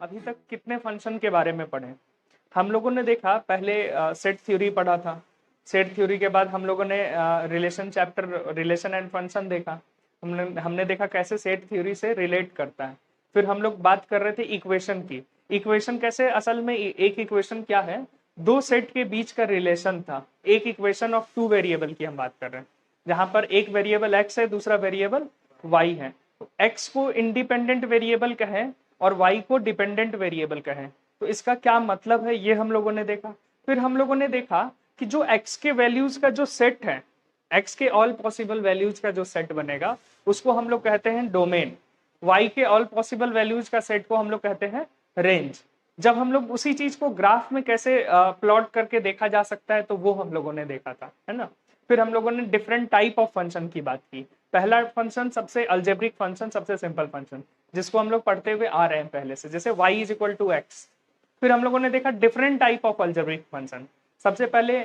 अभी तक कितने फंक्शन के बारे में पढ़े? हम लोगों ने देखा पहले सेट थ्योरी पढ़ा था। सेट थ्योरी के बाद हम लोगों ने relation chapter relation and function देखा। हमने देखा कैसे सेट थ्योरी से रिलेट करता है। फिर हम लोग बात कर रहे थे इक्वेशन की। इक्वेशन कैसे, असल में एक इक्वेशन क्या है, दो सेट के बीच का रिलेशन था। एक इक्वेशन ऑफ टू वेरिएबल की हम बात कर रहे हैं, जहां पर एक वेरिएबल एक्स है, दूसरा वेरिएबल वाई है। एक्स को इंडिपेंडेंट वेरिएबल कहें और वाई को डिपेंडेंट वेरिएबल कहें, तो इसका क्या मतलब है ये हम लोगों ने देखा। फिर हम लोगों ने देखा कि जो एक्स के वैल्यूज का जो सेट है, एक्स के ऑल पॉसिबल वैल्यूज का जो सेट बनेगा उसको हम लोग कहते हैं डोमेन। वाई के ऑल पॉसिबल वैल्यूज का सेट को हम लोग कहते हैं रेंज। जब हम लोग उसी चीज को ग्राफ में कैसे प्लॉट करके देखा जा सकता है, तो वो हम लोगों ने देखा था, है ना। फिर हम लोगों ने डिफरेंट टाइप ऑफ फंक्शन की बात की। पहला फंक्शन सबसे अल्जेब्रिक फंक्शन, सबसे सिंपल फंक्शन, जिसको हम लोग पढ़ते हुए आ रहे हैं पहले से, जैसे y is equal to x. फिर हम लोगों ने देखा different type of algebraic function. सबसे पहले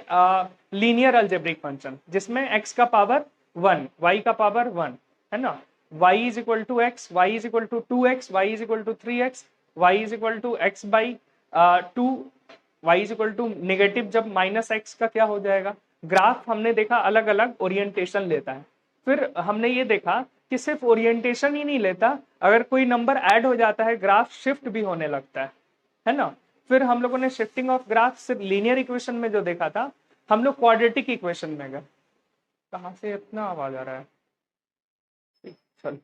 लीनियर अल्जेब्रिक फंक्शन, जिसमें x का पावर 1, y का पावर 1, है ना। y is equal to x, y is equal to 2x, y is equal to 3x, y is equal to x by 2, y is equal to negative जब minus x का क्या हो जाएगा। Graph हमने देखा अलग अलग ओरिएंटेशन लेता है। फिर हमने ये देखा कि सिर्फ ओरिएंटेशन ही नहीं लेता, अगर कोई नंबर ऐड हो जाता है ग्राफ शिफ्ट भी होने लगता है ना। फिर हम लोगों ने शिफ्टिंग ऑफ ग्राफ सिर्फ लीनियर इक्वेशन में जो देखा था, हम लोग क्वाड्रेटिक इक्वेशन में गए। कहां से इतना आवाज आ रहा है? चल,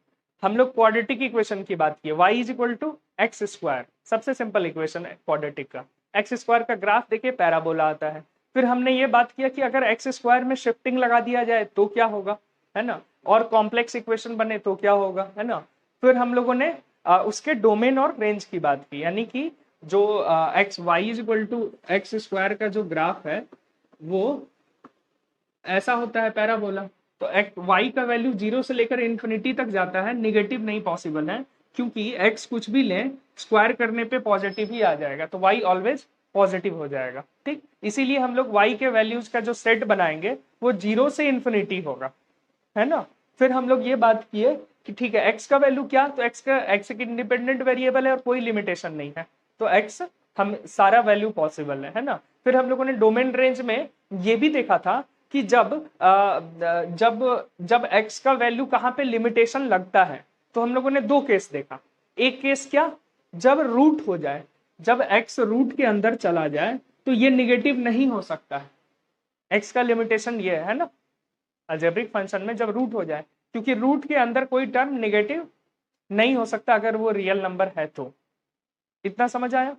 हम लोग क्वाड्रेटिक इक्वेशन की बात की, y is equal to x square, सबसे सिंपल इक्वेशन है क्वाड्रेटिक का। एक्स स्क्वायर का ग्राफ देखिए पैराबोला आता है। फिर हमने ये बात किया कि अगर एक्स स्क्वायर में शिफ्टिंग लगा दिया जाए तो क्या होगा, है ना, और कॉम्प्लेक्स इक्वेशन बने तो क्या होगा, है ना। फिर हम लोगों ने उसके डोमेन और रेंज की बात की, यानी कि जो x y is equal to x square का जो ग्राफ है वो ऐसा होता है पैराबोला। तो एक्स वाई का वैल्यू 0 से लेकर इन्फिनिटी तक जाता है, निगेटिव नहीं पॉसिबल है, क्योंकि एक्स कुछ भी लें स्क्वायर करने पे पॉजिटिव ही आ जाएगा, तो वाई ऑलवेज पॉजिटिव हो जाएगा। ठीक, इसीलिए हम लोग वाई के वैल्यूज का जो सेट बनाएंगे वो 0 से इन्फिनिटी होगा, है ना। फिर हम लोग ये बात किए कि ठीक है एक्स का वैल्यू क्या, तो एक्स एक इंडिपेंडेंट वेरिएबल है और कोई लिमिटेशन नहीं है, तो एक्स हम सारा वैल्यू पॉसिबल है ना। फिर हम लोगों ने डोमेन रेंज में ये भी देखा था कि जब जब एक्स का वैल्यू कहाँ पे लिमिटेशन लगता है, तो हम लोगों ने दो केस देखा। एक केस क्या, जब रूट हो जाए, जब एक्स रूट के अंदर चला जाए तो ये निगेटिव नहीं हो सकता है। एक्स का लिमिटेशन ये है ना अलजेब्रिक फंक्शन में, जब रूट हो जाए, क्योंकि रूट के अंदर कोई टर्म नेगेटिव नहीं हो सकता अगर वो रियल नंबर है तो। इतना समझ आया?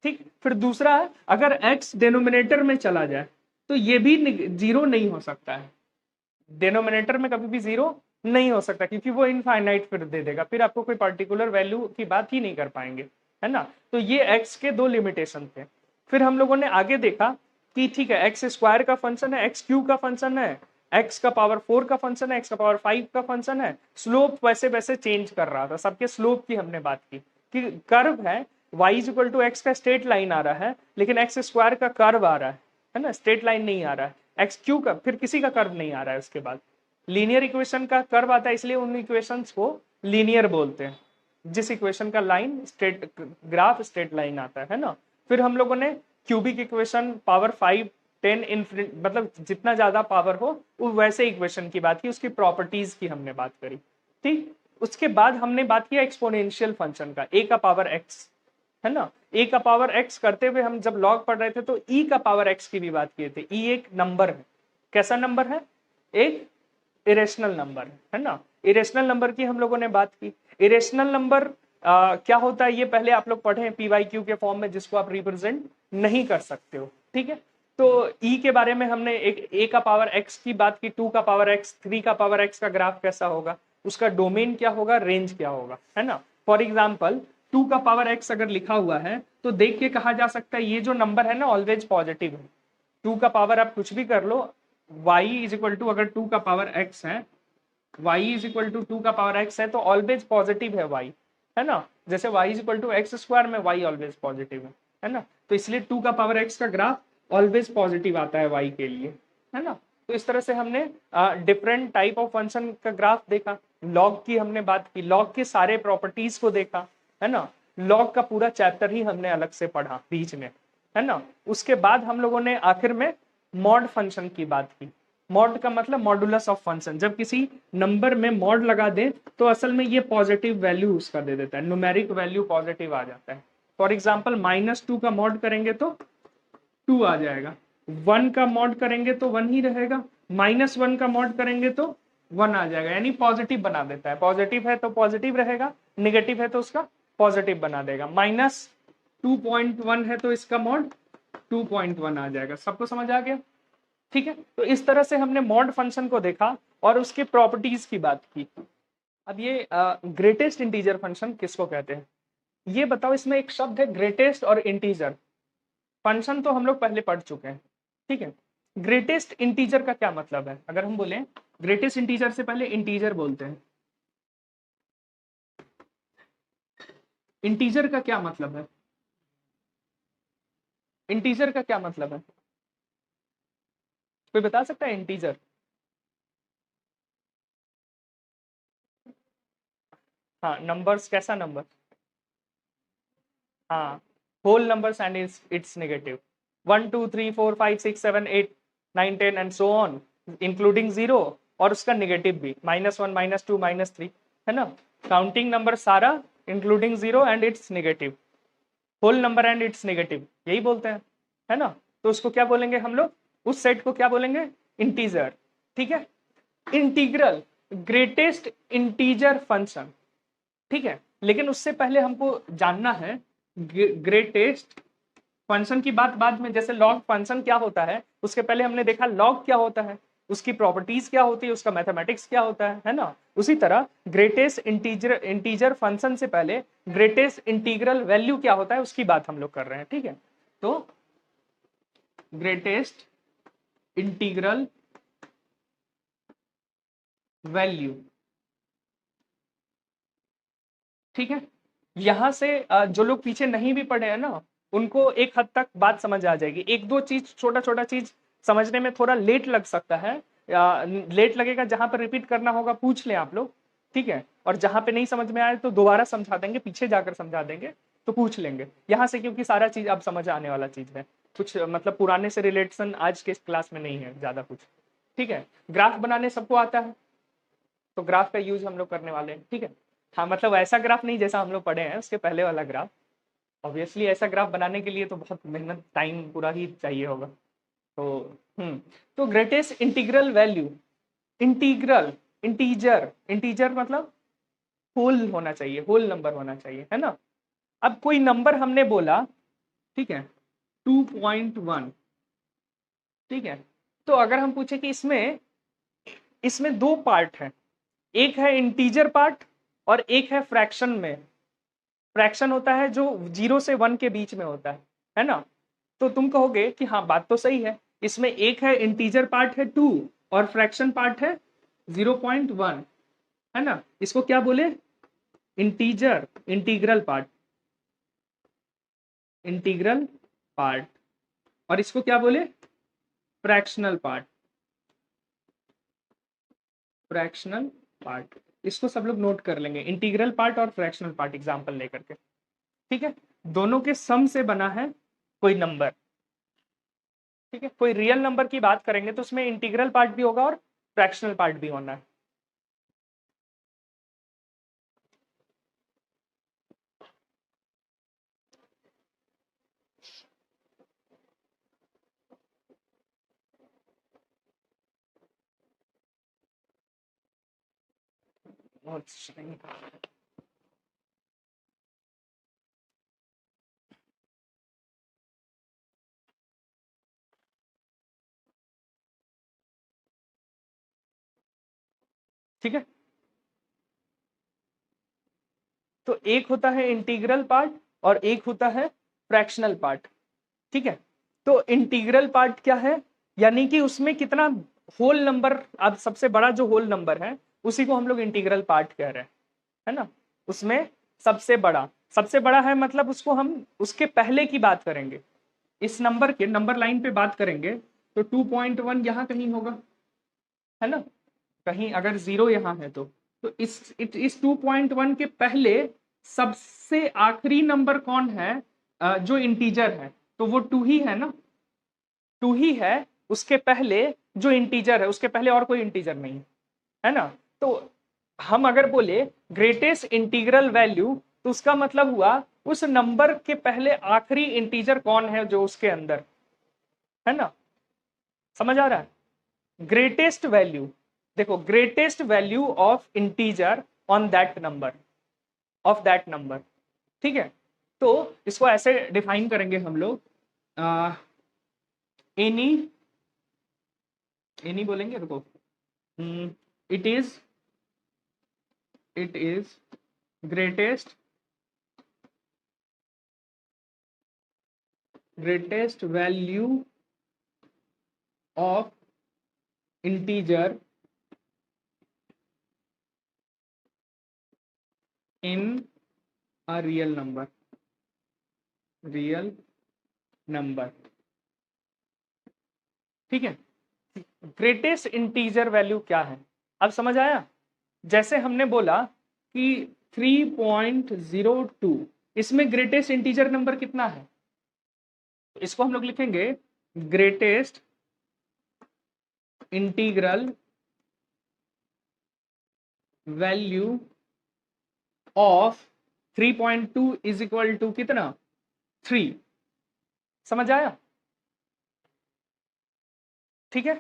ठीक। फिर दूसरा है, अगर x डिनोमिनेटर में चला जाए तो ये भी जीरो नहीं हो सकता है। डिनोमिनेटर में कभी भी जीरो नहीं हो सकता, क्योंकि वो इनफाइनाइट फिर दे देगा, फिर आपको कोई पर्टिकुलर वैल्यू की बात ही नहीं कर पाएंगे, है ना। तो ये x के दो लिमिटेशन थे। फिर हम लोगों ने आगे देखा कि ठीक है एक्स स्क्वायर का फंक्शन है, एक्स क्यूब का फंक्शन है, एक्स का पावर 4 का फंक्शन है, एक्स का पावर 5 का फंक्शन है, स्लोप वैसे वैसे चेंज कर रहा था, सबके स्लोप की हमने बात की कि कर्व है y is equal to x का स्ट्रेट लाइन आ रहा है, लेकिन एक्स स्क्वायर का कर्व आ रहा है ना, स्ट्रेट लाइन नहीं आ रहा है। एक्स क्यू का फिर किसी का कर्व नहीं आ रहा है, उसके बाद लीनियर इक्वेशन का कर्व आता है, इसलिए उन इक्वेशंस को लीनियर बोलते हैं, जिस इक्वेशन का line straight graph straight line आता है ना। फिर हम लोगों ने क्यूबिक इक्वेशन, पावर 5, 10 इन्फिनिट, मतलब जितना ज्यादा पावर हो वो वैसे इक्वेशन की बात की, उसकी प्रॉपर्टीज की हमने बात करी। ठीक, उसके बाद हमने बात किया एक्सपोनेंशियल फंक्शन का, ए का पावर एक्स, है ना। ए का पावर एक्स करते हुए हम जब लॉग पढ़ रहे थे तो ई का पावर एक्स की भी बात किए थे। ई एक नंबर है, कैसा नंबर है, एक इरेशनल नंबर है ना। इरेशनल नंबर की हम लोगों ने बात की। इरेशनल नंबर क्या होता है ये पहले आप लोग पढ़े पी वाई क्यू के फॉर्म में, जिसको आप रिप्रेजेंट नहीं कर सकते हो, ठीक है। तो ई के बारे में हमने एक ए का पावर एक्स की बात की, 2 का पावर एक्स, 3 का पावर एक्स का ग्राफ कैसा होगा, उसका डोमेन क्या होगा, रेंज क्या होगा, है ना। फॉर एग्जाम्पल 2 का पावर एक्स अगर लिखा हुआ है तो देख के कहा जा सकता है ये जो नंबर है ना ऑलवेज पॉजिटिव है। 2 का पावर आप कुछ भी कर लो, y इज इक्वल टू अगर 2 का पावर x है, y इज इक्वल टू 2 का पावर x है तो ऑलवेज पॉजिटिव है y, है ना। जैसे y is equal to x square में y ऑलवेज पॉजिटिव है ना। तो इसलिए 2 का पावर x का ग्राफ ऑलवेज पॉजिटिव आता है y के लिए, है ना। तो इस तरह से हमने डिफरेंट टाइप ऑफ फंक्शन का ग्राफ देखा। लॉग की हमने बात की, लॉग के सारे प्रॉपर्टीज को देखा, है ना। लॉग का पूरा चैप्टर ही हमने अलग से पढ़ा बीच में, है ना। उसके बाद हम लोगों ने आखिर में मॉड फंक्शन की बात की। मॉड का मतलब मॉडुलस ऑफ फंक्शन, जब किसी नंबर में मॉड लगा दे तो असल में ये पॉजिटिव वैल्यू उसका दे देता है, न्यूमेरिक वैल्यू पॉजिटिव आ जाता है। फॉर एग्जाम्पल -2 का मॉड करेंगे तो 2 आ जाएगा, 1 का मॉड करेंगे तो 1 ही रहेगा, -1 का मॉड करेंगे तो 1 आ जाएगा, यानी पॉजिटिव बना देता है। पॉजिटिव है तो पॉजिटिव रहेगा, निगेटिव है तो उसका पॉजिटिव बना देगा। -2.1 है तो इसका मॉड 2.1 आ जाएगा। सबको समझ आ गया? ठीक है, तो इस तरह से हमने मॉड फंक्शन को देखा और उसके प्रॉपर्टीज की बात की। अब ये ग्रेटेस्ट इंटीजर फंक्शन किसको कहते हैं ये बताओ। इसमें एक शब्द है ग्रेटेस्ट और इंटीजर। फंक्शन तो हम लोग पहले पढ़ चुके हैं, ठीक है। ग्रेटेस्ट इंटीजर का क्या मतलब है? अगर हम बोले ग्रेटेस्ट इंटीजर से पहले इंटीजर बोलते हैं। इंटीजर का क्या मतलब है? इंटीजर का क्या मतलब है? कोई बता सकता है इंटीजर? हाँ, नंबर्स, कैसा नंबर? हाँ, whole numbers and its negative. 1 2 3 4 5 6 7 8 9 10 and so on, including zero, और उसका नेगेटिव भी -1 -2 -3, है ना। काउंटिंग नंबर सारा including zero and its negative, whole number and its negative, यही बोलते हैं, है ना। तो उसको क्या बोलेंगे हम लोग? उस सेट को क्या बोलेंगे? इंटीजर, ठीक है। इंटीग्रल, ग्रेटेस्ट इंटीजर फंक्शन, ठीक है। लेकिन उससे पहले हमको जानना है ग्रेटेस्ट फंक्शन की बात बाद में। जैसे लॉग फंक्शन क्या होता है उसके पहले हमने देखा लॉग क्या होता है, उसकी प्रॉपर्टीज क्या होती है, उसका मैथमेटिक्स क्या होता है ना। उसी तरह ग्रेटेस्ट इंटीजर फंक्शन से पहले ग्रेटेस्ट इंटीग्रल वैल्यू क्या होता है उसकी बात हम लोग कर रहे हैं, ठीक है। तो ग्रेटेस्ट इंटीग्रल वैल्यू, ठीक है। यहां से जो लोग पीछे नहीं भी पढ़े हैं ना उनको एक हद तक बात समझ आ जाएगी। एक दो चीज, छोटा छोटा चीज समझने में थोड़ा लेट लग सकता है, लेट लगेगा। जहां पर रिपीट करना होगा पूछ लें आप लोग, ठीक है। और जहां पे नहीं समझ में आए तो दोबारा समझा देंगे, पीछे जाकर समझा देंगे, तो पूछ लेंगे यहाँ से, क्योंकि सारा चीज अब समझ आने वाला चीज है। कुछ मतलब पुराने से रिलेशन आज के क्लास में नहीं है ज्यादा कुछ, ठीक है। ग्राफ बनाने सबको आता है, तो ग्राफ का यूज हम लोग करने वाले हैं, ठीक है। हाँ, मतलब ऐसा ग्राफ नहीं जैसा हम लोग पढ़े हैं, उसके पहले वाला ग्राफ। ऑब्वियसली ऐसा ग्राफ बनाने के लिए तो बहुत मेहनत, टाइम पूरा ही चाहिए होगा। तो तो greatest integral value, integral, integer, integer मतलब होल होना चाहिए, होल नंबर होना चाहिए, है ना। अब कोई नंबर हमने बोला, ठीक है, 2.1, ठीक है। तो अगर हम पूछे कि इसमें इसमें दो पार्ट है, एक है इंटीजर पार्ट और एक है फ्रैक्शन में। फ्रैक्शन होता है जो 0 से 1 के बीच में होता है ना। तो तुम कहोगे कि हाँ बात तो सही है, इसमें एक है इंटीजर पार्ट है 2 और फ्रैक्शन पार्ट है 0.1, है ना। इसको क्या बोले? Integer, integral part, integral part. और इसको क्या बोले? Fractional part, fractional part. इसको सब लोग नोट कर लेंगे, इंटीग्रल पार्ट और फ्रैक्शनल पार्ट एग्जांपल लेकर के, ठीक है। दोनों के सम से बना है कोई नंबर, ठीक है। कोई रियल नंबर की बात करेंगे तो उसमें इंटीग्रल पार्ट भी होगा और फ्रैक्शनल पार्ट भी होना है। ठीक है, तो एक होता है इंटीग्रल पार्ट और एक होता है फ्रैक्शनल पार्ट, ठीक है। तो इंटीग्रल पार्ट क्या है? यानी कि उसमें कितना होल नंबर, अब सबसे बड़ा जो होल नंबर है उसी को हम लोग इंटीग्रल पार्ट कह रहे हैं, है ना। उसमें सबसे बड़ा, सबसे बड़ा है मतलब उसको हम उसके पहले की बात करेंगे, इस नंबर के नंबर लाइन पे बात करेंगे तो 2.1 यहाँ कहीं होगा, है ना। कहीं अगर जीरो यहाँ है तो इस 2.1 के पहले सबसे आखिरी नंबर कौन है जो इंटीजर है, तो वो 2 ही है ना, 2 ही है। उसके पहले जो इंटीजर है, उसके पहले और कोई इंटीजर नहीं है ना। तो हम अगर बोले ग्रेटेस्ट इंटीग्रल वैल्यू, तो उसका मतलब हुआ उस नंबर के पहले आखिरी इंटीजर कौन है जो उसके अंदर है ना। समझ आ रहा है? ग्रेटेस्ट वैल्यू, देखो greatest value of integer on that number, of that number. ठीक है, तो इसको ऐसे डिफाइन करेंगे हम लोग, एनी एनी बोलेंगे, रुको, it is greatest value of integer in a real number, ठीक है। ग्रेटेस्ट इंटीजर वैल्यू क्या है, अब समझ आया? जैसे हमने बोला कि 3.02, इसमें ग्रेटेस्ट इंटीजर नंबर कितना है, इसको हम लोग लिखेंगे greatest integral value of 3.2 is equal to कितना, 3। समझ आया? ठीक है,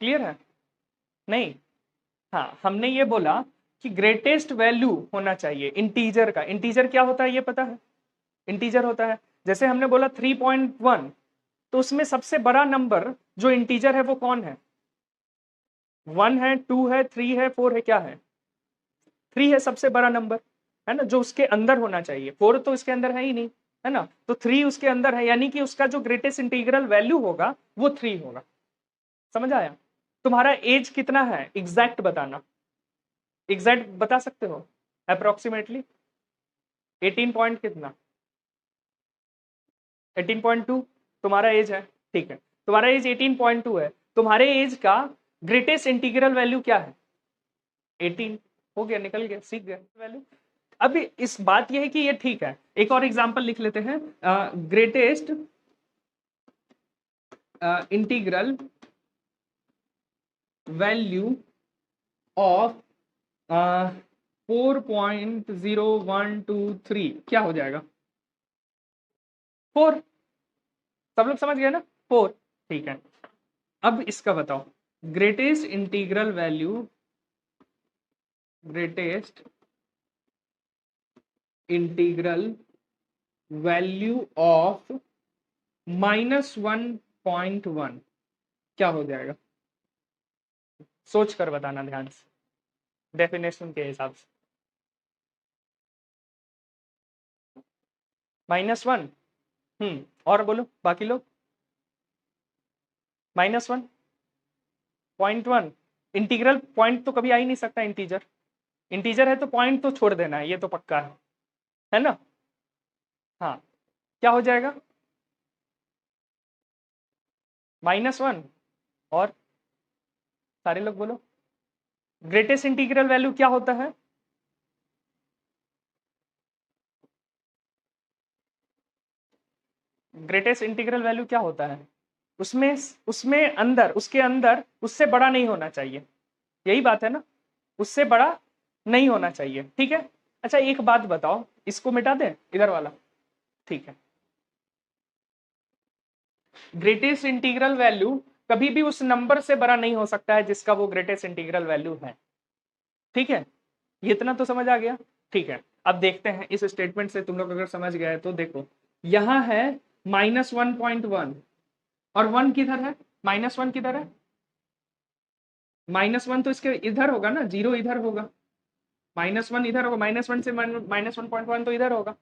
क्लियर है? नहीं, हाँ, हमने ये बोला कि ग्रेटेस्ट वैल्यू होना चाहिए इंटीजर का। इंटीजर क्या होता है ये पता है? इंटीजर होता है, जैसे हमने बोला 3.1, तो उसमें सबसे बड़ा नंबर जो इंटीजर है वो कौन है? 1 है, 2 है, 3 है, 4 है, क्या है? 3 है सबसे बड़ा नंबर, है ना, जो उसके अंदर होना चाहिए। 4 तो इसके अंदर है ही नहीं, है ना, तो 3 उसके अंदर है, यानी कि उसका जो ग्रेटेस्ट इंटीग्रल वैल्यू होगा वो 3 होगा। समझ आया? तुम्हारा एज कितना है एग्जैक्ट बताना, एग्जैक्ट बता सकते हो अप्रोक्सीमेटली? 18 पॉइंट कितना, 18.2 तुम्हारा एज है, ठीक है, तुम्हारा एज 18.2 है। तुम्हारे एज का ग्रेटेस्ट इंटीग्रल वैल्यू क्या है? 18। हो गया, निकल गया, सीख गया वैल्यू। अभी इस बात यह है कि ये ठीक है, एक और एग्जांपल लिख लेते हैं। ग्रेटेस्ट इंटीग्रल वैल्यू ऑफ 4.0123 क्या हो जाएगा? 4। सब लोग समझ गए ना? 4, ठीक है। अब इसका बताओ, greatest integral value, greatest integral value of -1.1 क्या हो जाएगा? सोच कर बताना ध्यान से, डेफिनेशन के हिसाब से। -1, और बोलो बाकी लोग। -1.1, इंटीग्रल पॉइंट तो कभी आ ही नहीं सकता, इंटीजर, इंटीजर है तो पॉइंट तो छोड़ देना है, ये तो पक्का है ना। हाँ, क्या हो जाएगा? -1, और सारे लोग बोलो, ग्रेटेस्ट इंटीग्रल वैल्यू क्या होता है? ग्रेटेस्ट इंटीग्रल वैल्यू क्या होता है? उसमें उसमें अंदर, उसके अंदर उससे बड़ा नहीं होना चाहिए, यही बात है ना, उससे बड़ा नहीं होना चाहिए, ठीक है। अच्छा एक बात बताओ, इसको मिटा दें इधर वाला, ठीक है। ग्रेटेस्ट इंटीग्रल वैल्यू कभी भी उस नंबर से बड़ा नहीं हो सकता है जिसका वो ग्रेटेस्ट इंटीग्रल वैल्यू है, ठीक है। ये इतना तो समझ आ गया, ठीक है। अब देखते हैं इस स्टेटमेंट से तुम लोग अगर समझ गए तो देखो, यहां है -1.1 और 1 किधर है? -1 किधर है? -1 तो इसके इधर होगा ना, 0 इधर होगा, -1 इधर होगा, -1 से -1.1 तो इधर होगा।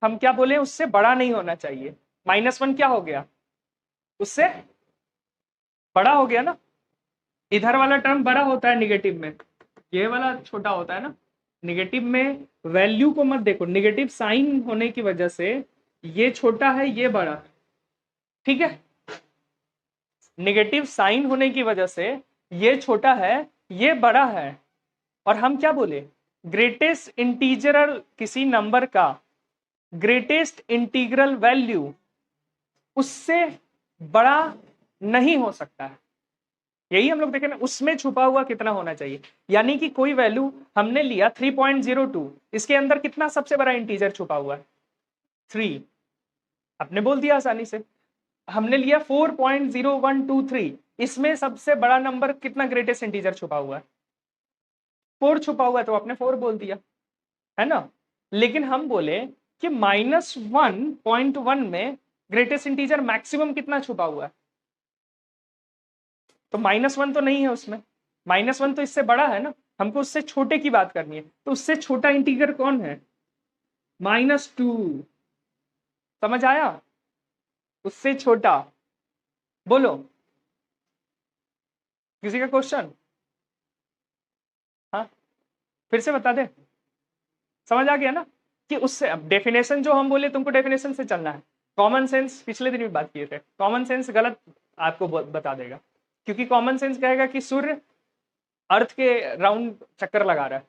हम क्या बोले, उससे बड़ा नहीं होना चाहिए। -1 क्या हो गया? उससे बड़ा हो गया ना। इधर वाला टर्म बड़ा होता है निगेटिव में, ये वाला छोटा होता है ना। निगेटिव में वैल्यू को मत देखो, निगेटिव साइन होने की वजह से ये छोटा है ये बड़ा है, ठीक है। निगेटिव साइन होने की वजह से ये छोटा है ये बड़ा है, और हम क्या बोले, ग्रेटेस्ट इंटीजरल किसी नंबर का ग्रेटेस्ट इंटीग्रल वैल्यू उससे बड़ा नहीं हो सकता है। यही हम लोग देखें ना, उसमें छुपा हुआ कितना होना चाहिए। यानी कि कोई वैल्यू हमने लिया 3.02, इसके अंदर कितना सबसे बड़ा इंटीजर छुपा हुआ है? 3। आपने बोल दिया आसानी से। हमने लिया 4.0123, इसमें सबसे बड़ा नंबर कितना ग्रेटेस्ट इंटीजर छुपा हुआ है? 4 छुपा हुआ है, तो आपने 4 बोल दिया, है ना। लेकिन हम बोले कि -1.1 में ग्रेटेस्ट इंटीजर मैक्सिमम कितना छुपा हुआ है? तो -1 तो नहीं है उसमें, -1 तो इससे बड़ा है ना, हमको उससे छोटे की बात करनी है। तो उससे छोटा इंटीजर कौन है? -2। समझ आया? उससे छोटा, बोलो किसी का क्वेश्चन? हाँ, फिर से बता दे। समझ आ गया ना कि उससे, अब डेफिनेशन जो हम बोले तुमको डेफिनेशन से चलना है। कॉमन सेंस पिछले दिन भी बात किए थे, कॉमन सेंस गलत आपको बता देगा, क्योंकि कॉमन सेंस कहेगा कि सूर्य अर्थ के राउंड चक्कर लगा रहा है,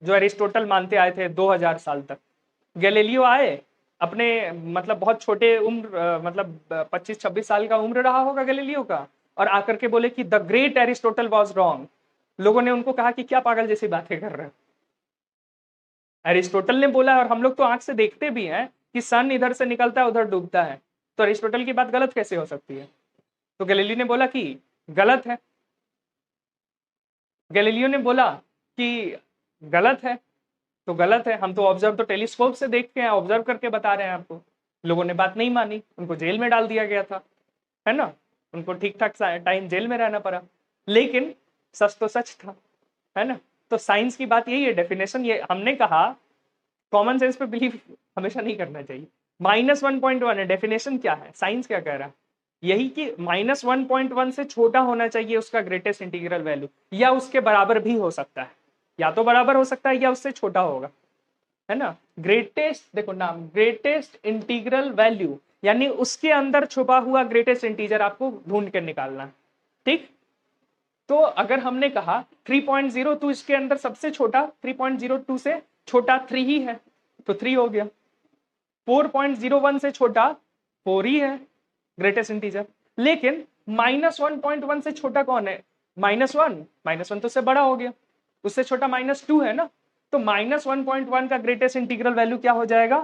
जो एरिस्टोटल मानते आए थे 2000 साल तक। गैलीलियो आए अपने, मतलब बहुत छोटे उम्र, मतलब 25-26 साल का उम्र रहा होगा गैलीलियो का, और आकर के बोले कि the great Aristotle was wrong. लोगों ने उनको कहा कि क्या पागल जैसी बातें कर रहे हैं। एरिस्टोटल ने बोला, और हम लोग तो आंख से देखते भी हैं कि सन इधर से निकलता है उधर डूबता है, तो एरिस्टोटल की बात गलत कैसे हो सकती है? तो गैलीलियो ने बोला कि गलत है। गैलीलियो ने बोला कि गलत है, तो गलत है। हम तो ऑब्जर्व, तो टेलीस्कोप से देख के ऑब्जर्व करके बता रहे हैं आपको। लोगों ने बात नहीं मानी, उनको जेल में डाल दिया गया था, है ना। उनको ठीक ठाक टाइम जेल में रहना पड़ा, लेकिन सच तो सच था, है ना। तो साइंस की बात यही है, डेफिनेशन ये हमने कहा। कॉमन सेंस पे बिलीव हमेशा नहीं करना चाहिए। -1.1 है, डेफिनेशन क्या है, साइंस क्या कह रहा है? यही कि -1.1 से छोटा होना चाहिए उसका ग्रेटेस्ट इंटीग्रल वैल्यू, या उसके बराबर भी हो सकता है, या तो बराबर हो सकता है या उससे छोटा होगा, है ना। ग्रेटेस्ट, देखो नाम, ग्रेटेस्ट इंटीग्रल वैल्यू, यानी उसके अंदर छुपा हुआ ग्रेटेस्ट इंटीजर आपको ढूंढ के निकालना है, ठीक। तो अगर हमने कहा 3.02 इसके अंदर सबसे छोटा, 3.02 से छोटा 3 ही है, तो 3 हो गया। 4.01 से छोटा 4 ही है ग्रेटेस्ट इंटीजर। लेकिन -1.1 से छोटा कौन है? -1, -1 तो उससे बड़ा हो गया, उससे छोटा -2 है ना। तो -1.1 का ग्रेटेस्ट इंटीग्रल वैल्यू क्या हो जाएगा?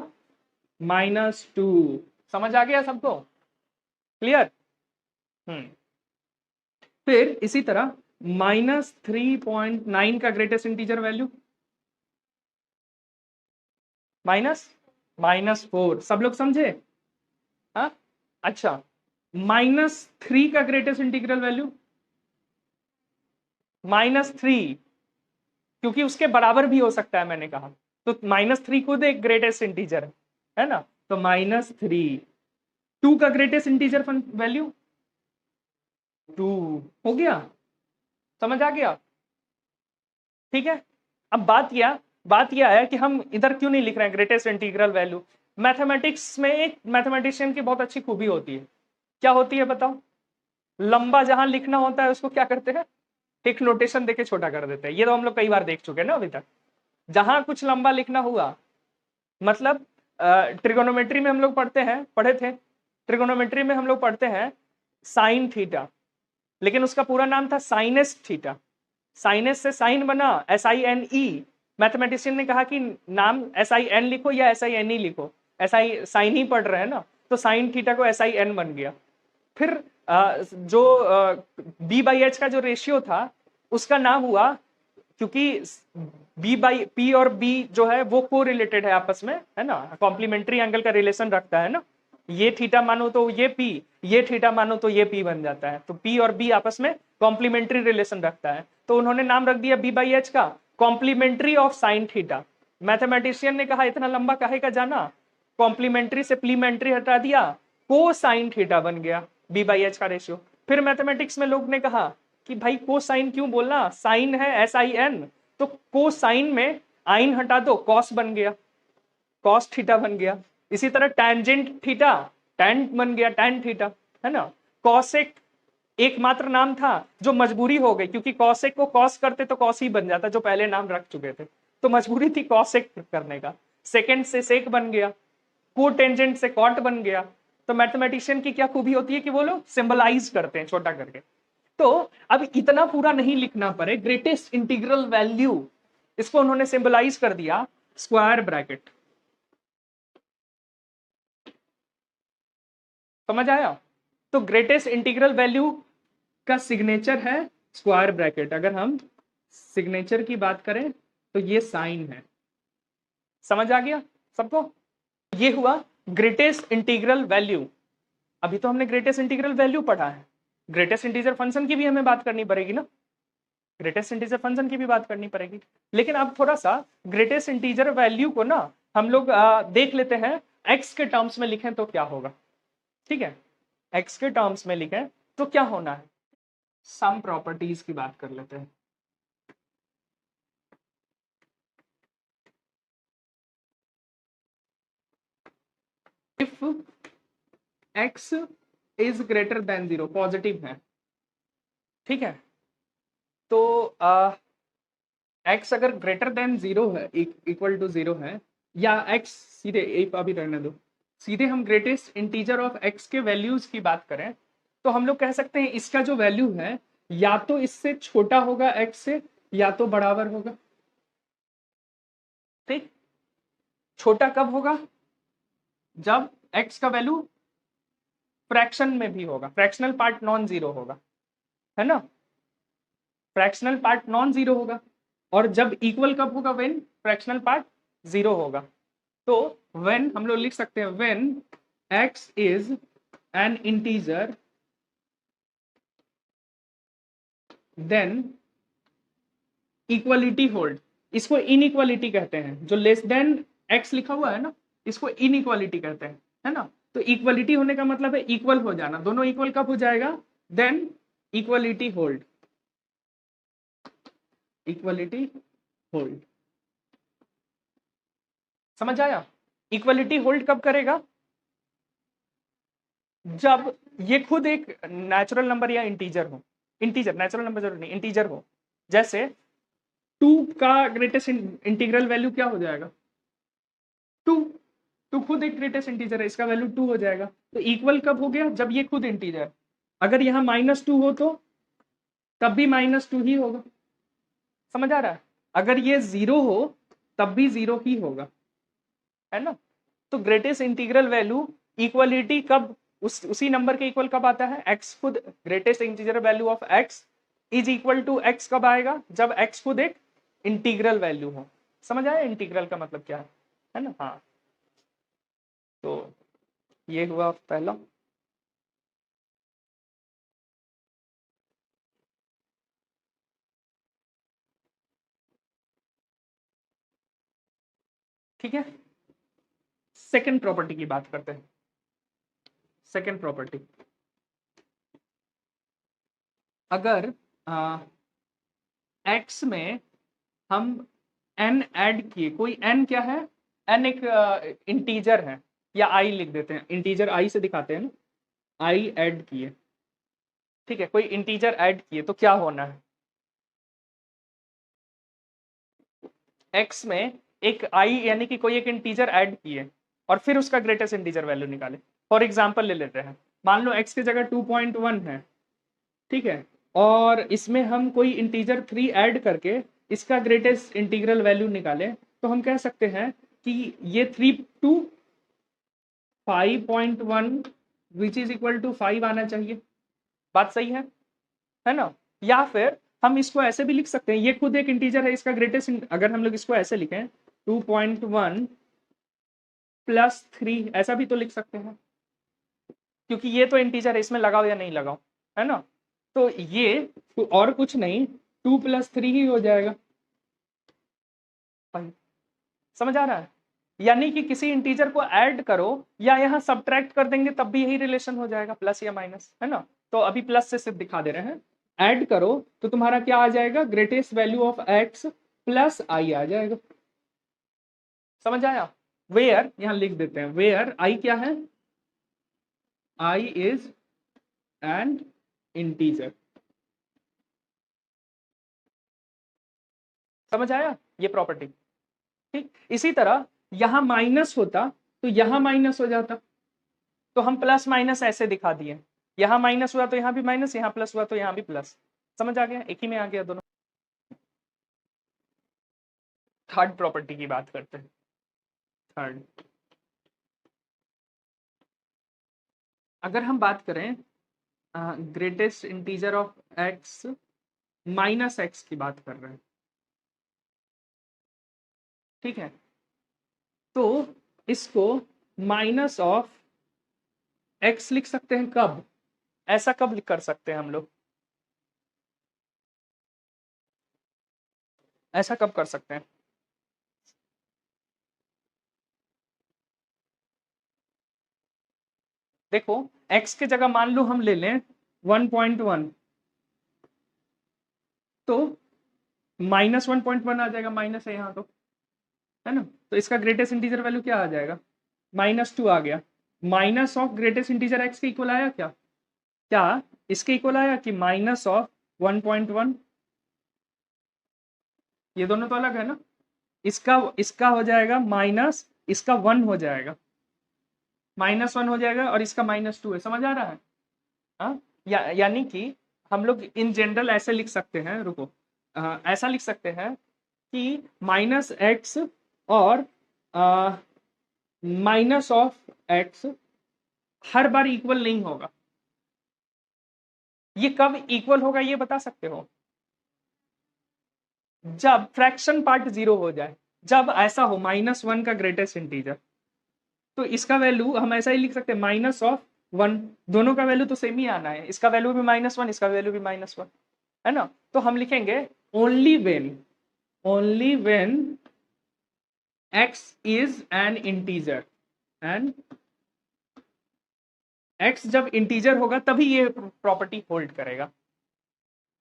-2। समझ आ गया सबको? क्लियर? फिर इसी तरह -3.9 का ग्रेटेस्ट इंटीजर वैल्यू, -4। सब लोग समझे? हाँ, अच्छा। -3 का ग्रेटेस्ट इंटीग्रल वैल्यू, -3, क्योंकि उसके बराबर भी हो सकता है, मैंने कहा। तो -3 खुद एक ग्रेटेस्ट इंटीजर है ना। तो -3। 2 का ग्रेटेस्ट इंटीजर वैल्यू 2 हो गया। समझ आ गया? ठीक है। अब बात यह है कि हम इधर क्यों नहीं लिख रहे हैं ग्रेटेस्ट इंटीग्रल वैल्यू। मैथमेटिक्स में एक मैथमेटिशियन की बहुत अच्छी खूबी होती है। क्या होती है बताओ? लंबा जहां लिखना होता है उसको क्या करते हैं? एक नोटेशन देके छोटा कर देते हैं। ये तो हम लोग कई बार देख चुके हैं ना अभी तक। जहां कुछ लंबा लिखना हुआ, मतलब ट्रिगोनोमेट्री में हम लोग पढ़े थे। ट्रिगोनोमेट्री में हम लोग पढ़ते हैं साइन थीटा, लेकिन उसका पूरा नाम था साइनस थीटा। साइनस से साइन बना, SINE। मैथमेटिशियन ने कहा कि नाम SIN लिखो या SINE लिखो, SI साइन ही पढ़ रहे हैं ना, तो साइन थीटा को SIN बन गया। फिर जो B/H का जो रेशियो था उसका नाम हुआ, क्योंकि B/P और B जो है वो को रिलेटेड है आपस में, है ना, कॉम्प्लीमेंट्री एंगल का रिलेशन रखता है ना। ये थीटा मानो तो ये P, ये थीटा मानो तो ये P बन जाता है। तो P और B आपस में कॉम्प्लीमेंट्री रिलेशन रखता है, तो उन्होंने नाम रख दिया B/H का complementary of sine theta. Mathematician ने कहा इतना लंबा काहे का जाना, कॉम्प्लीमेंट्री से प्लीमेंट्री हटा दिया, को साइन थीटा बन गया B/H का रेशियो। फिर मैथमेटिक्स में लोग ने कहा कि भाई को साइन क्यों बोलना, साइन है SIN, तो को साइन में आइन हटा दो, कॉस बन गया, कॉस थीटा बन गया। इसी तरह टैंजेंट थीटा, टैन बन गया, टैन थीटा, है ना। कॉसेक एकमात्र नाम था जो मजबूरी हो गई, क्योंकि कॉसेक को कॉस करते तो कॉस ही बन जाता, जो पहले नाम रख चुके थे। तो मजबूरी थी कॉसेक करने का, सेकेंड से सेक बन गया, कोटेंजेंट से कॉट बन गया। तो मैथमेटिशियन की क्या खूबी होती है कि वो लोग सिंबलाइज करते हैं छोटा करके। तो अब इतना पूरा नहीं लिखना पड़े, ग्रेटेस्ट इंटीग्रल वैल्यू, इसको उन्होंने सिंबलाइज कर दिया स्क्वायर ब्रैकेट। समझ आया? तो ग्रेटेस्ट इंटीग्रल वैल्यू का सिग्नेचर है स्क्वायर ब्रैकेट। अगर हम सिग्नेचर की बात करें तो ये साइन है। समझ आ गया सबको? ये हुआ ग्रेटेस्ट इंटीग्रल वैल्यू। अभी तो हमने ग्रेटेस्ट इंटीग्रल वैल्यू पढ़ा है, ग्रेटेस्ट इंटीजर फंक्शन की भी हमें बात करनी पड़ेगी ना, ग्रेटेस्ट इंटीजर फंक्शन की भी बात करनी पड़ेगी। लेकिन अब थोड़ा सा ग्रेटेस्ट इंटीजर वैल्यू को ना हम लोग देख लेते हैं एक्स के टर्म्स में लिखें तो क्या होगा। ठीक है, एक्स के टर्म्स में लिखें तो क्या होना है, सम प्रॉपर्टीज की बात कर लेते हैं। If x is greater than 0, positive है, ठीक है, तो एक्स अगर ग्रेटर देन 0 है, इक्वल टू 0 है, या एक्स सीधे एक अभी रहने दो, सीधे हम ग्रेटेस्ट इंटीजर ऑफ एक्स के वैल्यूज की बात करें तो हम लोग कह सकते हैं इसका जो वैल्यू है या तो इससे छोटा होगा एक्स से, या तो बराबर होगा। ठीक, छोटा कब होगा? जब एक्स का वैल्यू फ्रैक्शन में भी होगा, फ्रैक्शनल पार्ट नॉन जीरो होगा, है ना, फ्रैक्शनल पार्ट नॉन जीरो होगा। और जब इक्वल कब होगा? व्हेन फ्रैक्शनल पार्ट जीरो होगा। तो व्हेन हम लोग लिख सकते हैं when x is an integer then equality hold. इसको इनइक्वालिटी कहते हैं, जो लेस देन x लिखा हुआ है ना, इसको इनइक्वालिटी कहते हैं, है ना। तो इक्वलिटी होने का मतलब है इक्वल हो जाना, दोनों इक्वल कब हो जाएगा? Then equality hold, equality hold. समझ आया? इक्वलिटी होल्ड कब करेगा? जब ये खुद एक नेचुरल नंबर या इंटीजर हो, इंटीजर, नेचुरल नंबर जरूर नहीं, इंटीजर हो। जैसे 2 का ग्रेटेस्ट इंटीग्रल वैल्यू क्या हो जाएगा? 2। टू खुद एक ग्रेटेस्ट इंटीजर है, इसका वैल्यू 2 हो जाएगा। तो इक्वल कब हो गया? जब ये खुद इंटीजर। अगर यहाँ -2 हो तो तब भी -2 ही होगा। समझ आ रहा है? अगर ये 0 हो तब भी 0 ही होगा, है ना। तो ग्रेटेस्ट इंटीग्रल वैल्यू इक्वलिटी कब, उसी नंबर के इक्वल कब आता है? x खुद, greatest integer value of x is equal to x कब आएगा? जब x खुद एक इंटीग्रल वैल्यू हो। समझ आया इंटीग्रल का मतलब क्या है ना। हाँ, तो ये हुआ पहला। ठीक है, सेकंड प्रॉपर्टी की बात करते हैं। सेकंड प्रॉपर्टी, अगर x में हम n ऐड किए, कोई n क्या है? n एक इंटीजर है, या i लिख देते हैं, इंटीजर i से दिखाते हैं ना, i ऐड किए, ठीक है, कोई इंटीजर ऐड किए तो क्या होना है? x में एक i यानी कि कोई एक इंटीजर ऐड किए और फिर उसका ग्रेटेस्ट इंटीजर वैल्यू निकाले। फॉर एग्जांपल ले लेते हैं, मान लो x की जगह 2.1 है, ठीक है, और इसमें हम कोई इंटीजर 3 ऐड करके इसका ग्रेटेस्ट इंटीग्रल वैल्यू निकाले, तो हम कह सकते हैं कि ये 3 to 5.1 which is equal to 5 आना चाहिए। बात सही है ना। या फिर हम इसको ऐसे भी लिख सकते हैं, ये खुद एक इंटीजर है, इसका ग्रेटेस्ट, अगर हम लोग इसको ऐसे लिखें 2.1 प्लस 3, ऐसा भी तो लिख सकते हैं, क्योंकि ये तो इंटीजर है, इसमें लगाओ या नहीं लगाओ, है ना। तो ये और कुछ नहीं, 2 + 3 ही हो जाएगा। समझ आ रहा है? यानी कि किसी इंटीजर को ऐड करो या यहाँ सब्ट्रैक्ट कर देंगे तब भी यही रिलेशन हो जाएगा, प्लस या माइनस, है ना। तो अभी प्लस से सिर्फ दिखा दे रहे हैं, ऐड करो तो तुम्हारा क्या आ जाएगा? Greatest value of x plus i आ जाएगा। समझ आया? वेयर, यहां लिख देते हैं, वेयर i क्या है? i is an integer. समझ आया ये प्रॉपर्टी? ठीक, इसी तरह यहाँ माइनस होता तो यहाँ माइनस हो जाता, तो हम प्लस माइनस ऐसे दिखा दिए, यहाँ माइनस हुआ तो यहाँ भी माइनस, यहाँ प्लस हुआ तो यहाँ भी प्लस। समझ आ गया, एक ही में आ गया दोनों। थर्ड प्रॉपर्टी की बात करते हैं। थर्ड, अगर हम बात करें greatest integer of x minus x की बात कर रहे हैं, ठीक है, तो इसको माइनस ऑफ एक्स लिख सकते हैं। कब, ऐसा कब कर सकते हैं हम लोग, ऐसा कब कर सकते हैं? देखो x के जगह मान लो हम ले लें 1.1, तो माइनस 1.1 आ जाएगा, माइनस है यहाँ तो, है ना, तो इसका ग्रेटेस्ट इंटीजर वैल्यू क्या आ जाएगा, -2 आ गया। Minus of greatest integer x के इक्वल आया क्या, क्या इसके इक्वल आया कि माइनस ऑफ 1.1, ये दोनों तो अलग है ना, इसका इसका हो जाएगा माइनस, इसका 1 हो जाएगा, -1 हो जाएगा, और इसका -2 है। समझ आ रहा है? हाँ, यानी कि हम लोग इन जनरल ऐसे लिख सकते हैं, रुको, ऐसा लिख सकते हैं कि -x और minus of x her bar equal नहीं होगा। ये कब इक्वल होगा ये बता सकते हो? जब फ्रैक्शन पार्ट 0 हो जाए, जब ऐसा हो -1 का ग्रेटेस्ट इंटीजर, तो इसका वैल्यू हम ऐसा ही लिख सकते हैं -1, दोनों का वैल्यू तो सेम ही आना है, इसका वैल्यू भी -1, इसका वैल्यू भी -1, है ना, तो हम लिखेंगे only when x is an integer, and x जब इंटीजर होगा तभी ये प्रॉपर्टी होल्ड करेगा।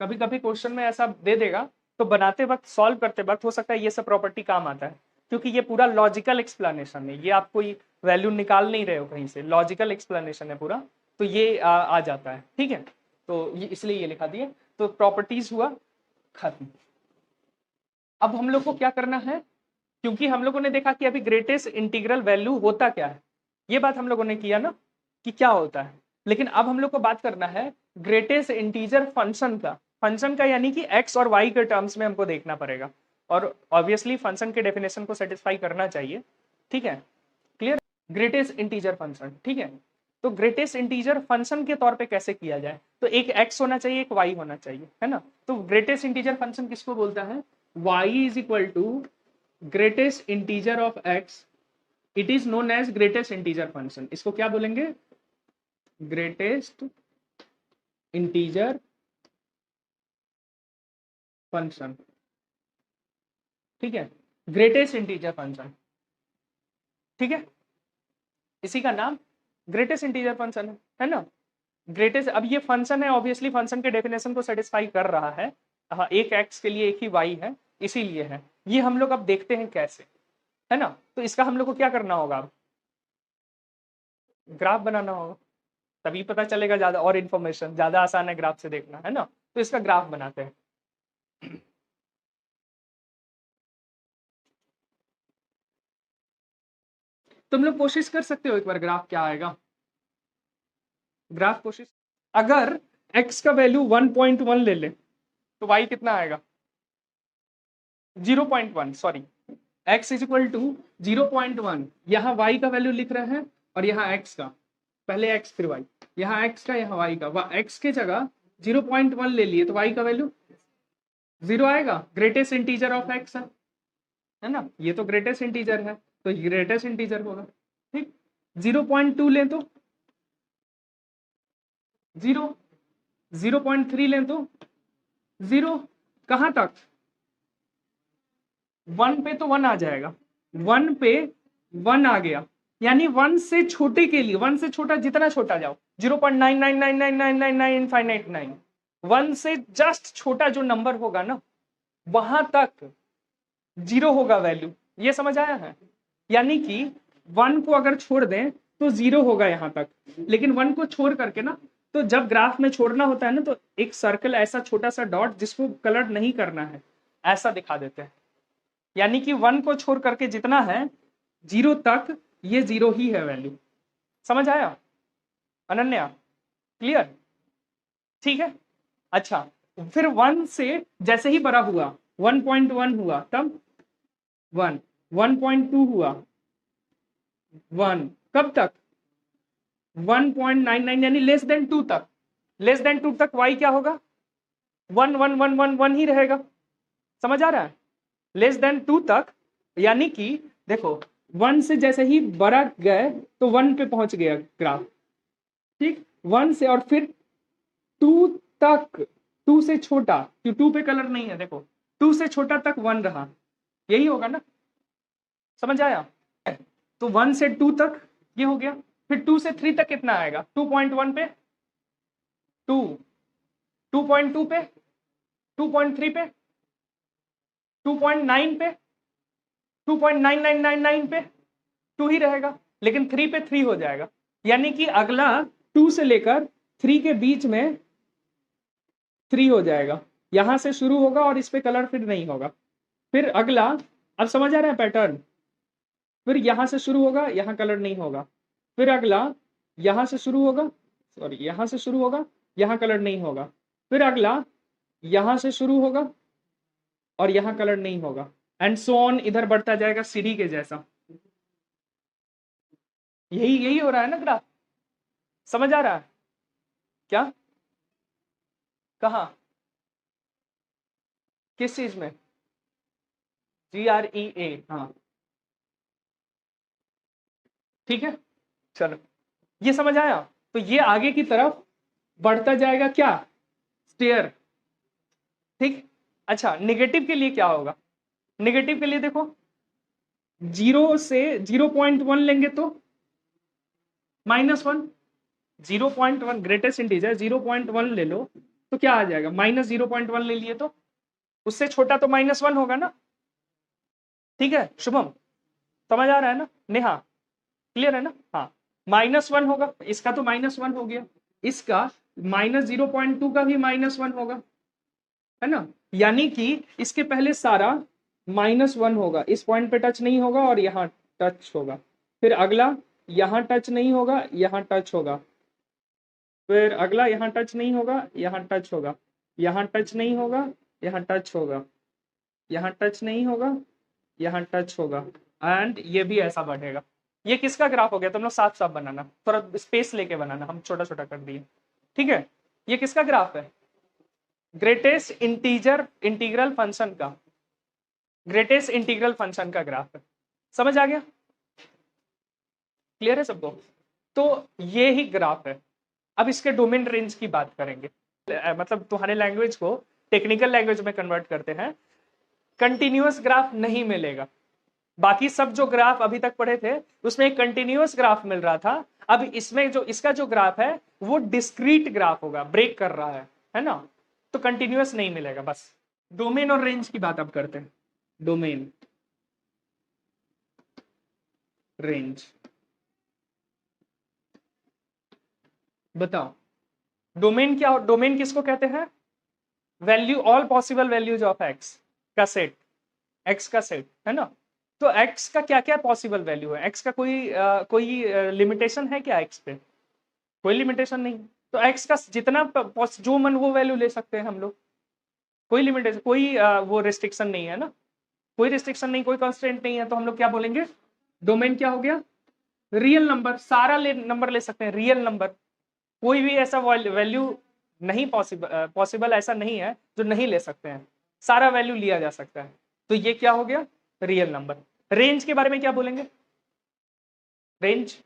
कभी कभी क्वेश्चन में ऐसा दे देगा, तो बनाते वक्त, सॉल्व करते वक्त हो सकता है ये सब प्रॉपर्टी काम आता है, क्योंकि ये पूरा लॉजिकल एक्सप्लेनेशन है, ये आप कोई वैल्यू निकाल नहीं रहे हो कहीं से, लॉजिकल एक्सप्लेनेशन है पूरा, तो ये आ जाता है। ठीक है, तो ये इसलिए ये लिखा दिए। तो प्रॉपर्टीज हुआ खत्म। अब हम लोग को क्या करना है, क्योंकि हम लोगों ने देखा कि अभी ग्रेटेस्ट इंटीग्रल वैल्यू होता क्या है, ये बात हम लोगों ने किया ना कि क्या होता है, लेकिन अब हम लोग को बात करना है ग्रेटेस्ट इंटीजर फंक्शन का, यानी कि x और y के टर्म्स में हमको देखना पड़ेगा, और ऑब्वियसली फंक्शन के डेफिनेशन को सेटिस्फाई करना चाहिए। ठीक है, क्लियर? ग्रेटेस्ट इंटीजर फंक्शन, ठीक है, तो ग्रेटेस्ट इंटीजर फंक्शन के तौर पे कैसे किया जाए, तो एक x होना चाहिए, एक y होना चाहिए, है ना, तो ग्रेटेस्ट इंटीजर फंक्शन किसको बोलता है, y is equal to greatest integer of x, it is known as greatest integer function. इसको क्या बोलेंगे, ग्रेटेस्ट इंटीजर फंक्शन। ठीक है, ग्रेटेस्ट इंटीजर फंक्शन, ठीक है, इसी का नाम ग्रेटेस्ट इंटीजर फंक्शन है ना। ग्रेटेस्ट, अब ये फंक्शन है, ऑब्वियसली फंक्शन के डेफिनेशन को सेटिस्फाई कर रहा है, हाँ, एक एक्स के लिए एक ही वाई है, इसीलिए है ये। हम लोग अब देखते हैं कैसे, है ना, तो इसका हम लोग को क्या करना होगा, अब ग्राफ बनाना होगा, तभी पता चलेगा ज्यादा, और इन्फॉर्मेशन ज्यादा आसान है ग्राफ से देखना, है ना, तो इसका ग्राफ बनाते हैं। तुम लोग कोशिश कर सकते हो एक बार, ग्राफ क्या आएगा, ग्राफ कोशिश, अगर x का वैल्यू 1.1 ले ले तो y कितना आएगा, 0.1, sorry, x is equal to 0.1, यहाँ y का वैल्यू लिख रहे हैं, और यहाँ x का, पहले x फिर y, यहाँ x का यहाँ y का, x के जगह 0.1 ले लिए तो y का वैल्यू 0 आएगा, ग्रेटेस्ट इंटीजर ऑफ x है ना, ये तो ग्रेटेस्ट इंटीजर है, तो ग्रेटेस्ट इंटीजर होगा। ठीक, 0.2 लें तो 0, 0.3 लें तो 0, कहां तक, 1 पे तो 1 आ जाएगा, 1 पे 1 आ गया, यानी 1 से छोटे के लिए, 1 से छोटा जितना छोटा जाओ, 0.9999999 इनफाइनाइट 9, 1 से जस्ट छोटा जो नंबर होगा ना वहां तक 0 होगा वैल्यू, ये समझ आया है, यानी कि 1 को अगर छोड़ दें तो 0 होगा यहां तक, लेकिन 1 को छोड़ करके ना, तो जब ग्राफ में छोड़ना होता है ना, तो एक सर्कल, ऐसा छोटा सा डॉट जिसको कलर नहीं करना है, ऐसा दिखा देते हैं, यानी कि 1 को छोड़ करके जितना है 0 तक ये 0 ही है वैल्यू। समझ आया अनन्या? क्लियर? ठीक है। अच्छा, फिर 1 से जैसे ही बड़ा हुआ 1.1 हुआ, तब 1, 1.2 हुआ 1, कब तक 1.99 यानी लेस देन 2 तक। लेस देन 2 तक y क्या होगा 1 1 1 1 1 ही रहेगा। समझ आ रहा है? लेस देन 2 तक यानी कि देखो 1 से जैसे ही बड़ा गए तो 1 पे पहुंच गया ग्राफ, ठीक, 1 से, और फिर 2 तक, 2 से छोटा, क्यों 2 पे कलर नहीं है, देखो 2 से छोटा तक 1 रहा, यही होगा ना? समझ आया? तो 1 से 2 तक ये हो गया, फिर 2 से 3 तक कितना आएगा 2.1 पे, 2, 2.2 पे, 2.3 पे, 2.9 पे, 2.9999 पे 2 ही रहेगा, लेकिन 3 पे 3 हो जाएगा। यानी कि अगला 2 से लेकर 3 के बीच में 3 हो जाएगा, यहां से शुरू होगा और इस पे कलर फिर नहीं होगा। फिर अगला, अब समझ आ रहा है पैटर्न? फिर यहां से शुरू होगा, यहां कलर नहीं होगा। फिर अगला यहां से शुरू होगा, सॉरी यहां से शुरू होगा, यहां कलर नहीं होगा। फिर अगला यहां से शुरू होगा और यहां कलर नहीं होगा, एंड सो ऑन, इधर बढ़ता जाएगा सीढ़ी के जैसा। यही यही हो रहा है ना ग्राफ? समझ आ रहा है क्या? कहा, किस चीज में? GREA, हाँ ठीक है, चलो ये समझ आया। तो ये आगे की तरफ बढ़ता जाएगा क्या, स्टेयर, ठीक। अच्छा, निगेटिव के लिए क्या होगा? निगेटिव के लिए देखो 0 से 0.1 लेंगे तो -1, 0.1 ग्रेटेस्ट इंटीजर 0.1 ले लो तो क्या आ जाएगा, -0.1 ले लिए तो उससे छोटा तो -1 होगा ना, ठीक है शुभम? समझ आ रहा है ना? नेहा क्लियर है ना? हाँ, -1 होगा, इसका तो -1 हो गया, इसका -0.2 का भी -1 होगा, है ना? यानी कि इसके पहले सारा -1 होगा, इस पॉइंट पे टच नहीं होगा और यहाँ टच होगा। फिर अगला यहाँ टच नहीं होगा, यहाँ टच होगा। फिर अगला यहाँ टच नहीं होगा, यहाँ टच होगा, यहाँ टच नहीं होगा, यहाँ टच होगा, यहाँ टच नहीं होगा, यहाँ टच होगा, एंड ये भी ऐसा बढ़ेगा। ये किसका ग्राफ हो गया? तुम लोग साफ साफ बनाना, थोड़ा स्पेस लेके बनाना, हम छोटा छोटा कर दिए, ठीक है? ये किसका ग्राफ है? ग्रेटेस्ट इंटीग्रल फंक्शन का, ग्रेटेस्ट इंटीग्रल फंक्शन का ग्राफ है। समझ आ गया? क्लियर है सबको? तो ये ही ग्राफ है। अब इसके डोमेन रेंज की बात करेंगे, मतलब तुम्हारे लैंग्वेज को टेक्निकल लैंग्वेज में कन्वर्ट करते हैं। कंटिन्यूअस ग्राफ नहीं मिलेगा, बाकी सब जो ग्राफ अभी तक पढ़े थे उसमें एक कंटिन्यूअस ग्राफ मिल रहा था। अब इसमें जो इसका जो ग्राफ है वो डिस्क्रीट ग्राफ होगा, ब्रेक कर रहा है ना? तो कंटिन्यूअस नहीं मिलेगा। बस डोमेन और रेंज की बात अब करते हैं। डोमेन, रेंज, बताओ डोमेन क्या? डोमेन किसको कहते हैं? Value, all possible values of x का सेट, एक्स का सेट, है ना? तो एक्स का क्या क्या पॉसिबल वैल्यू है? एक्स का कोई लिमिटेशन है क्या एक्स पे? कोई लिमिटेशन नहीं। तो एक्स का जितना जो मन वो वैल्यू ले सकते हैं हम लोग, कोई लिमिटेशन, कोई वो रिस्ट्रिक्शन नहीं है ना, कोई रिस्ट्रिक्शन नहीं, कोई कंस्ट्रेंट नहीं है। तो हम लोग क्या बोलेंगे? डोमेन क्या हो गया? रियल नंबर, सारा नंबर ले सकते हैं, रियल नंबर। कोई भी ऐसा वैल्यू नहीं पॉसिबल ऐसा नहीं है जो नहीं ले सकते हैं, सारा वैल्यू लिया जा सकता है। तो ये क्या हो गया? Real number. रेंज के बारे में क्या बोलेंगे? रेंज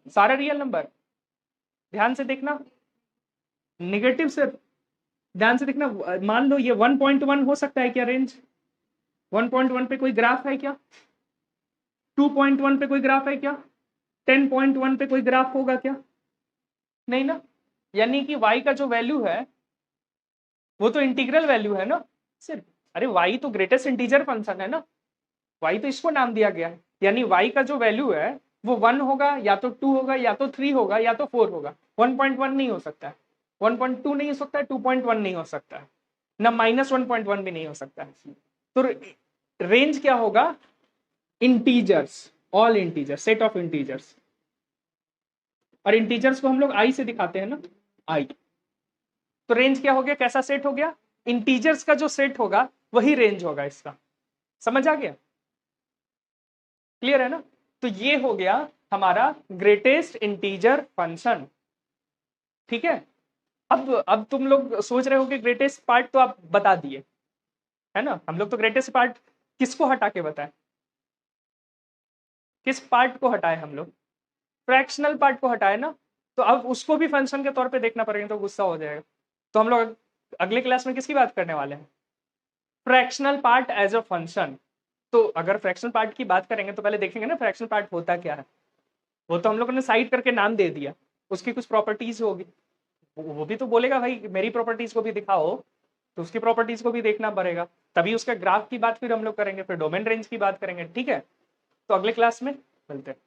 सारा रियल नंबर। ध्यान से देखना, नेगेटिव से ध्यान से देखना। मान लो ये 1.1 हो सकता है क्या रेंज? 1.1 पे कोई ग्राफ है क्या? 2.1 पे कोई ग्राफ है क्या? 10.1 पे कोई ग्राफ होगा क्या? नहीं ना। यानी कि y का जो वैल्यू है वो तो इंटीग्रल वैल्यू है ना सिर्फ। अरे y तो ग्रेटेस्ट इंटीजर फंक्शन है ना, y तो इसको नाम दिया गया है। यानी y का जो वैल्यू है वो 1 होगा, या तो 2 होगा, या तो 3 होगा, या तो 4 होगा। 1.1 नहीं हो सकता है, 1.2 नहीं हो सकता है, 2.1 नहीं हो सकता है। ना -1.1 भी नहीं हो सकता है। तो रेंज क्या होगा? Integers, all integers, set of integers. और इंटीजर्स को हम लोग आई से दिखाते हैं ना, आई। तो रेंज क्या हो गया? कैसा सेट हो गया? इंटीजर्स का जो सेट होगा वही रेंज होगा इसका। समझ आ गया? क्लियर है ना? तो ये हो गया हमारा ग्रेटेस्ट इंटीजर फंक्शन। ठीक है। अब तुम लोग सोच रहे हो कि ग्रेटेस्ट पार्ट तो आप बता दिए है ना, हम लोग तो ग्रेटेस्ट पार्ट किसको हटा के बताएं? किस पार्ट को हटाए हम लोग? फ्रैक्शनल पार्ट को हटाए ना। तो अब उसको भी फंक्शन के तौर पे देखना पड़ेगा, तो गुस्सा हो जाएगा। तो हम लोग अगले क्लास में किसकी बात करने वाले हैं? Fractional part as a function. तो अगर फ्रैक्शनल पार्ट की बात करेंगे तो पहले देखेंगे ना फ्रैक्शनल पार्ट होता क्या है। वो तो हम लोगों ने साइड करके नाम दे दिया, उसकी कुछ प्रॉपर्टीज होगी, वो भी तो बोलेगा भाई मेरी प्रॉपर्टीज को भी दिखाओ, तो उसकी प्रॉपर्टीज को भी देखना पड़ेगा। तभी उसका ग्राफ की बात फिर हम लोग करेंगे, फिर डोमेन रेंज की बात करेंगे। ठीक है, तो अगले क्लास में मिलते हैं।